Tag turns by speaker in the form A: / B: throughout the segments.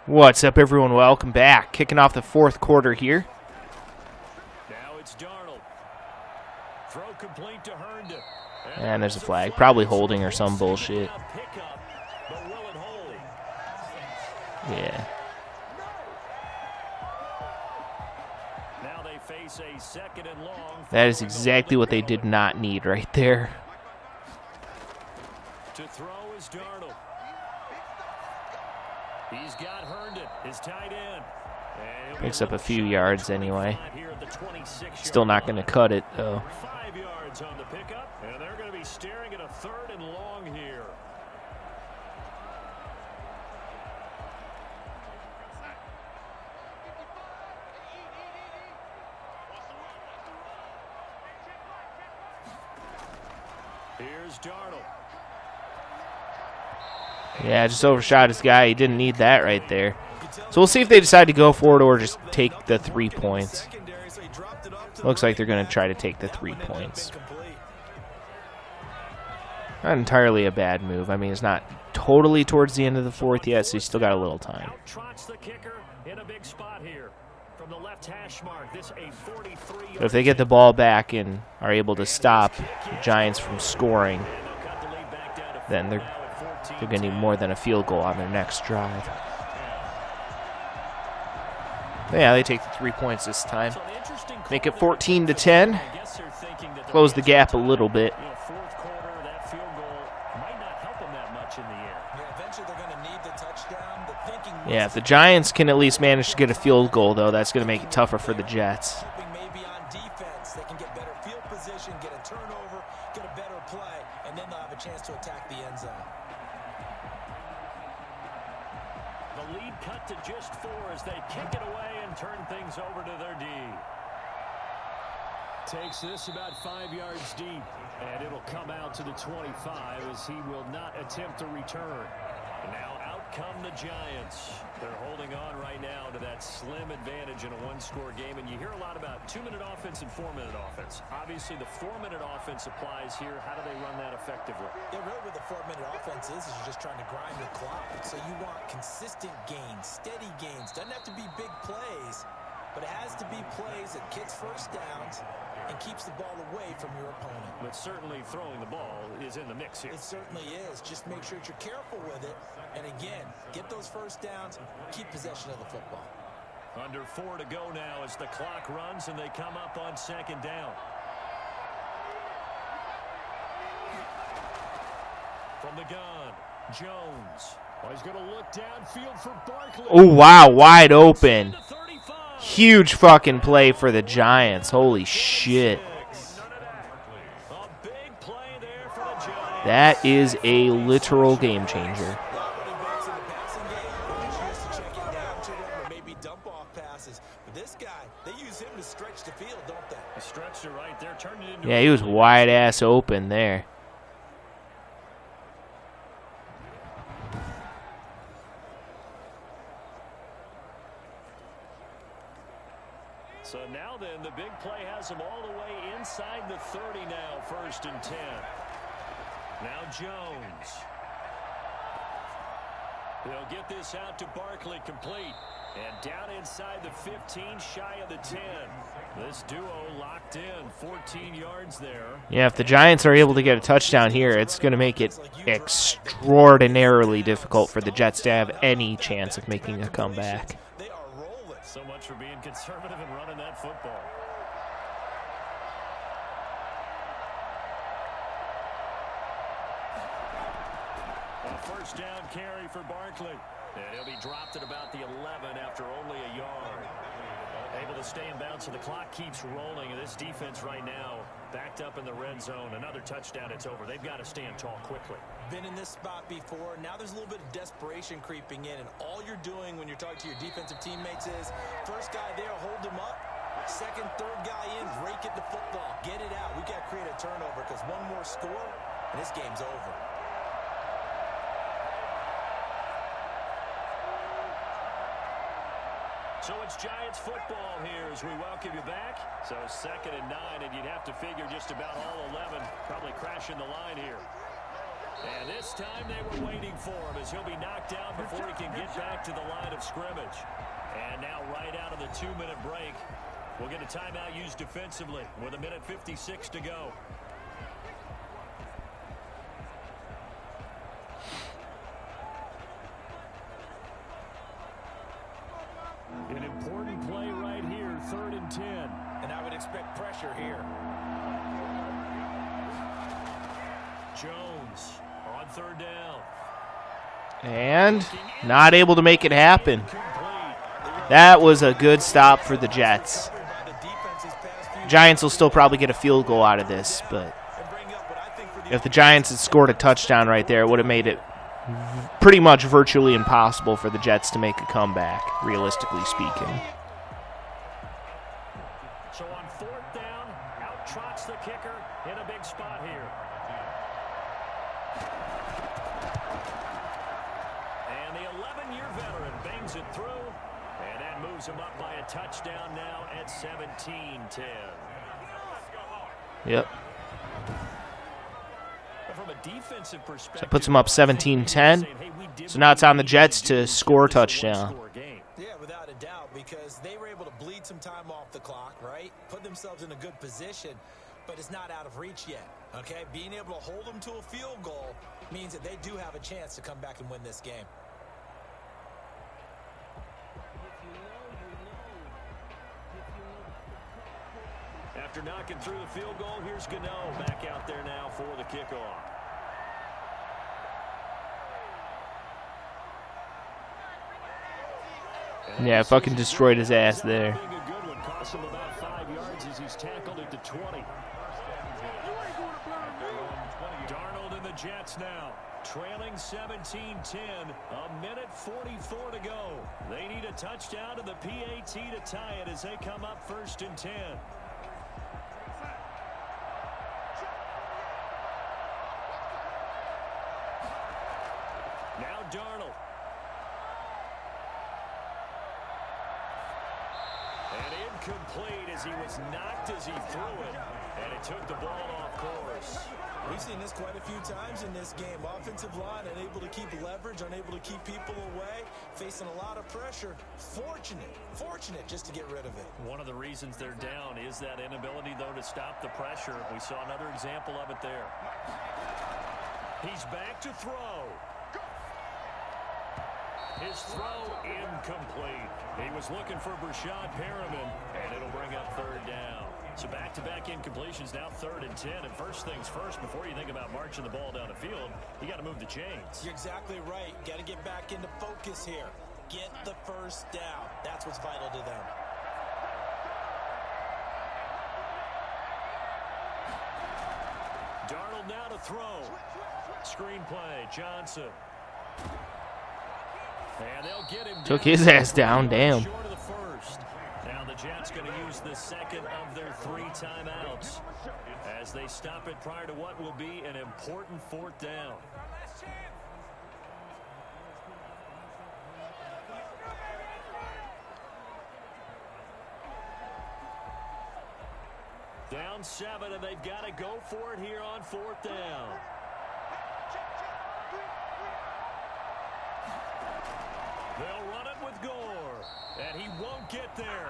A: What's up, everyone? Welcome back. Kicking off the fourth quarter here.
B: Now it's Darnold. Throw complete to Herndon.
A: And there's a flag. Probably holding or some bullshit. Yeah.
B: Now they face a second and long.
A: That is exactly what they did not need right there.
B: To throw is Darnold. He's got Herndon, his tight end.
A: Picks up a few yards anyway. Still not going to cut it, though.
B: 5 yards on the pickup, and they're going to be staring at a third and long here. Here's Darnold.
A: Yeah, just overshot his guy. He didn't need that right there. So we'll see if they decide to go for it or just take the 3 points. Looks like they're going to try to take the 3 points. Not entirely a bad move. I mean, it's not totally towards the end of the fourth yet, so you still got a little time. But if they get the ball back and are able to stop the Giants from scoring, then they're going to need more than a field goal on their next drive. But yeah, they take the 3 points this time. Make it 14-10. Close the gap a little bit. Yeah, if the Giants can at least manage to get a field goal, though, that's going to make it tougher for the Jets.
C: Maybe on defense, they can get better field position, get a turnover, get a better play, and then they'll have a chance to attack the end zone.
B: The lead cut to just 4 as they kick it away and turn things over to their D. Takes this about 5 yards deep, and it'll come out to the 25 as he will not attempt to return. And now out come the Giants. They're holding on right now to that slim advantage in a one-score game, and you hear a lot about 2-minute offense and 4-minute offense. Obviously, the 4-minute offense applies here. How do they run that effectively?
C: Yeah, really what the 4-minute offense is you're just trying to grind the clock. So you want consistent gains, steady gains. Doesn't have to be big plays, but it has to be plays that gets first downs and keeps the ball away from your opponent.
B: But certainly throwing the ball is in the mix here.
C: It certainly is. Just make sure that you're careful with it. And again, get those first downs, keep possession of the football.
B: Under 4 to go now as the clock runs and they come up on second down. From the gun, Jones. Oh, he's going to look downfield for Barkley.
A: Oh, wow, wide open. Huge fucking play for the Giants. Holy shit. That is a literal game changer. Yeah, he was wide ass open there.
B: So now then, the big play has them all the way inside the 30 now, 1st and 10. Now Jones. They'll get this out to Barkley complete. And down inside the 15, shy of the 10. This duo locked in, 14 yards there.
A: Yeah, if the Giants are able to get a touchdown here, it's going to make it extraordinarily difficult for the Jets to have any chance of making a comeback.
B: So much for being conservative and running that football. A first down carry for Barkley. And he'll be dropped at about the 11 after only a yard. Able to stay in bounds, so the clock keeps rolling. And this defense right now backed up in the red zone. Another touchdown, it's over. They've got to stand tall quickly.
C: Been in this spot before. Now there's a little bit of desperation creeping in. And all you're doing when you're talking to your defensive teammates is, first guy there, hold him up. Second, third guy in, rake it to football. Get it out. We got to create a turnover because one more score, and this game's over.
B: So it's Giants football here as we welcome you back. So 2nd and 9, and you'd have to figure just about all 11 probably crashing the line here. And this time they were waiting for him as he'll be knocked down before he can get back to the line of scrimmage. And now right out of the 2-minute break, we'll get a timeout used defensively with 1:56 to go. An important play right here, 3rd and 10.
C: And I would expect pressure here.
B: Jones on 3rd down.
A: And not able to make it happen. That was a good stop for the Jets. Giants will still probably get a field goal out of this, but if the Giants had scored a touchdown right there, it would have made it pretty much virtually impossible for the Jets to make a comeback, realistically speaking.
B: So on 4th down, out trots the kicker in a big spot here. And the 11-year veteran bangs it through, and that moves him up by a touchdown now at 17-10.
A: Yep.
B: From a defensive perspective,
A: So that puts him up 17-10. So now it's on the Jets to score a touchdown.
C: Yeah, without a doubt, because they were able to bleed some time off the clock, right? Put themselves in a good position, but it's not out of reach yet, okay? Being able to hold them to a field goal means that they do have a chance to come back and win this game.
B: After knocking through the field goal, here's Gano back out there now for the kickoff.
A: Yeah, fucking destroyed his ass there.
B: Being a good one, cost him about 5 yards as he's tackled at the 20. Darnold and the Jets now, trailing 17-10, 1:44 to go. They need a touchdown to the PAT to tie it as they come up 1st and 10. Now Darnold. And incomplete as he was knocked as he threw it. And it took the ball off course.
C: We've seen this quite a few times in this game. Offensive line unable to keep leverage, unable to keep people away, facing a lot of pressure. Fortunate just to get rid of it.
B: One of the reasons they're down is that inability, though, to stop the pressure. We saw another example of it there. He's back to throw. His throw incomplete. He was looking for Brashad Perriman, and it'll bring up 3rd down. So back-to-back incompletions, now 3rd and 10. And first things first, before you think about marching the ball down the field, you got to move the chains.
C: You're exactly right. Got to get back into focus here. Get the first down. That's what's vital to them.
B: Darnold now to throw. Screenplay, Johnson. And they'll get him.
A: Took his ass down, damn.
B: Short of the first. Now the Jets going to use the second of their 3 timeouts as they stop it prior to what will be an important 4th down. Down 7, and they've got to go for it here on 4th down. They'll run it with Gore, and he won't get there.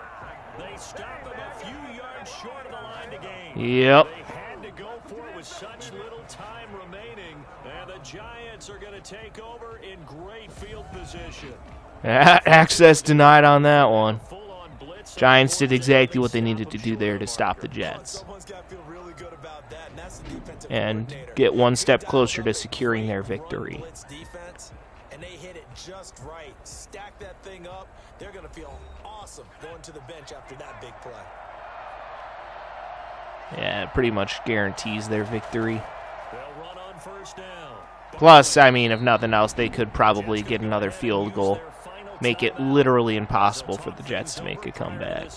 B: They stop him a few yards short of the line to gain.
A: Yep.
B: They had to go for it with such little time remaining, and the Giants are going to take over in great field position.
A: Access denied on that one. Giants did exactly what they needed to do there to stop the Jets and get one step closer to securing their victory.
C: And they hit it just right. Stack that thing up. They're going to feel awesome going to the bench after that big play.
A: Yeah, it pretty much guarantees their victory.
B: They'll run on 1st down.
A: Plus, I mean, if nothing else, they could probably get another field goal. Make it literally impossible for the Jets to make a comeback.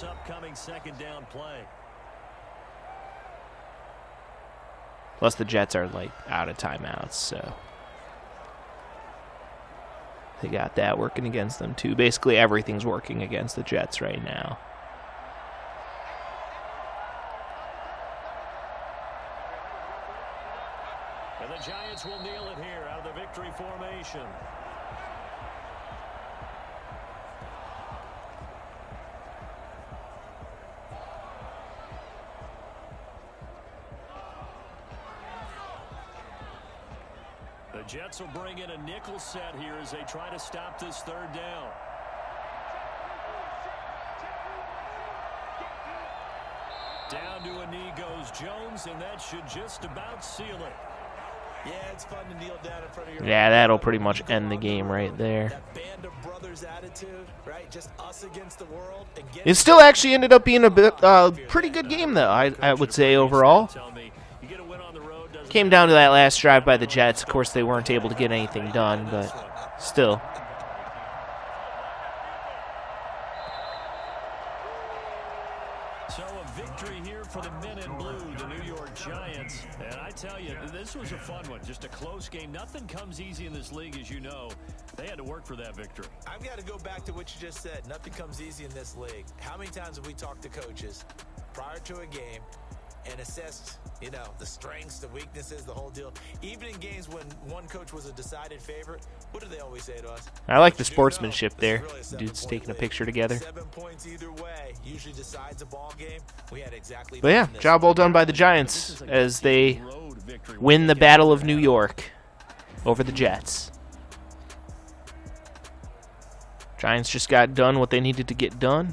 A: Plus, the Jets are, like, out of timeouts, so they got that working against them, too. Basically, everything's working against the Jets right now.
B: And the Giants will kneel it here. possession. The Jets will bring in a nickel set here as they try to stop this third down. Down to a knee goes Jones, and that should just about seal it.
C: Yeah, it's fun to kneel down in front of your
A: Yeah, that'll pretty much end the game right there.
C: That band of brothers attitude, right? Just us against the world.
A: It still actually ended up being a pretty good game, though, I would say, overall. Came down to that last drive by the Jets. Of course, they weren't able to get anything done, but still.
B: So a victory here for the men in blue, the New York Giants. And I tell you, this was a fun one. Just a close game. Nothing comes easy in this league, as you know. They had to work for that victory.
C: I've got to go back to what you just said. Nothing comes easy in this league. How many times have we talked to coaches prior to a game and assessed, you know, the strengths, the weaknesses, the whole deal? Even in games when one coach was a decided favorite, what do they always say to us?
A: I like the sportsmanship there. Dudes taking a picture together.
C: 7 points either way usually decides a ball game. We had exactly.
A: But yeah, job well done by the Giants as they win the Battle of New York over the Jets. Giants just got done what they needed to get done.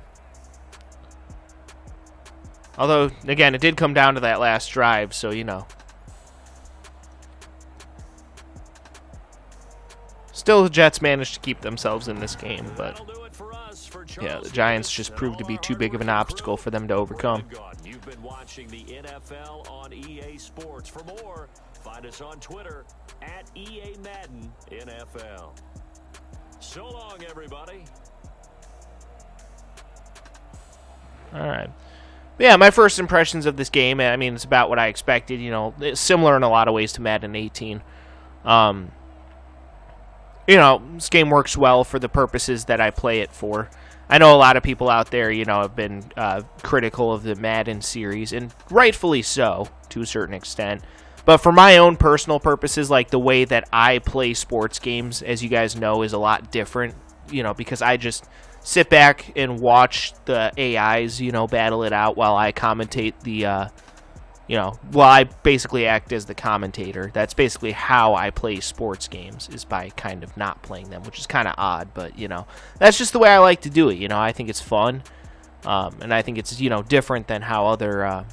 A: Although, again, it did come down to that last drive, so, you know. Still, the Jets managed to keep themselves in this game, but, yeah, the Giants just proved to be too big of an obstacle for them to overcome.
B: You've been watching the NFL on EA Sports. For more, find us on Twitter at EA Madden NFL. So long, everybody.
A: All right. Yeah, my first impressions of this game, I mean, it's about what I expected. You know, it's similar in a lot of ways to Madden 18. You know, this game works well for the purposes that I play it for. I know a lot of people out there, you know, have been critical of the Madden series, and rightfully so, to a certain extent. But for my own personal purposes, like the way that I play sports games, as you guys know, is a lot different, you know, because I just sit back and watch the AIs, you know, battle it out while I commentate the, you know, while I basically act as the commentator. That's basically how I play sports games, is by kind of not playing them, which is kind of odd, but, you know, that's just the way I like to do it. You know, I think it's fun, and I think it's, you know, different than how other,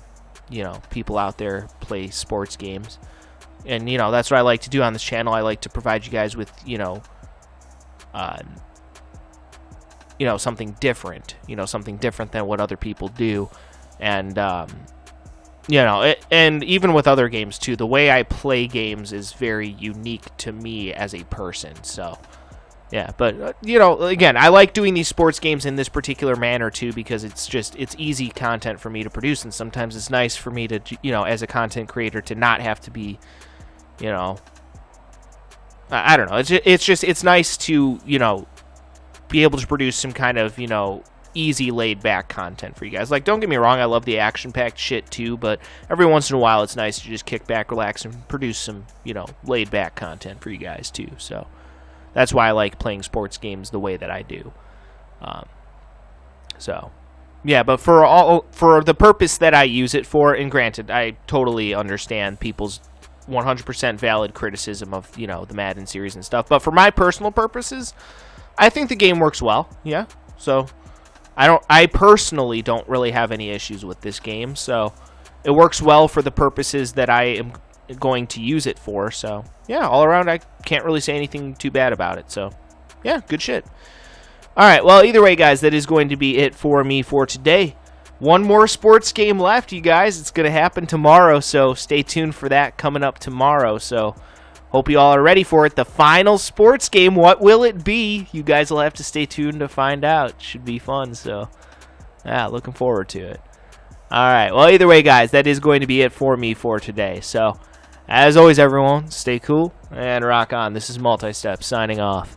A: you know, people out there play sports games. And, you know, that's what I like to do on this channel. I like to provide you guys with, you know, something different, something different than what other people do. And, and even with other games too, the way I play games is very unique to me as a person. So, yeah, but, again, I like doing these sports games in this particular manner too, because it's easy content for me to produce. And sometimes it's nice for me to, as a content creator, to not have to be, I don't know. It's nice to, be able to produce some kind of, easy laid-back content for you guys. Like, don't get me wrong, I love the action-packed shit too, but every once in a while it's nice to just kick back, relax, and produce some, laid-back content for you guys too. So that's why I like playing sports games the way that I do. So, yeah, but for the purpose that I use it for, and granted, I totally understand people's 100% valid criticism of, the Madden series and stuff, but for my personal purposes, I think the game works well, yeah. So I personally don't really have any issues with this game. So it works well for the purposes that I am going to use it for. So yeah, all around I can't really say anything too bad about it. So yeah, good shit. All right, well, either way, guys, that is going to be it for me for today. One more sports game left, you guys. It's going to happen tomorrow, so stay tuned for that coming up tomorrow. So hope you all are ready for it. The final sports game, what will it be? You guys will have to stay tuned to find out. Should be fun, so yeah, looking forward to it. All right, well, either way, guys, that is going to be it for me for today. So as always, everyone, stay cool and rock on. This is Multi-Step signing off.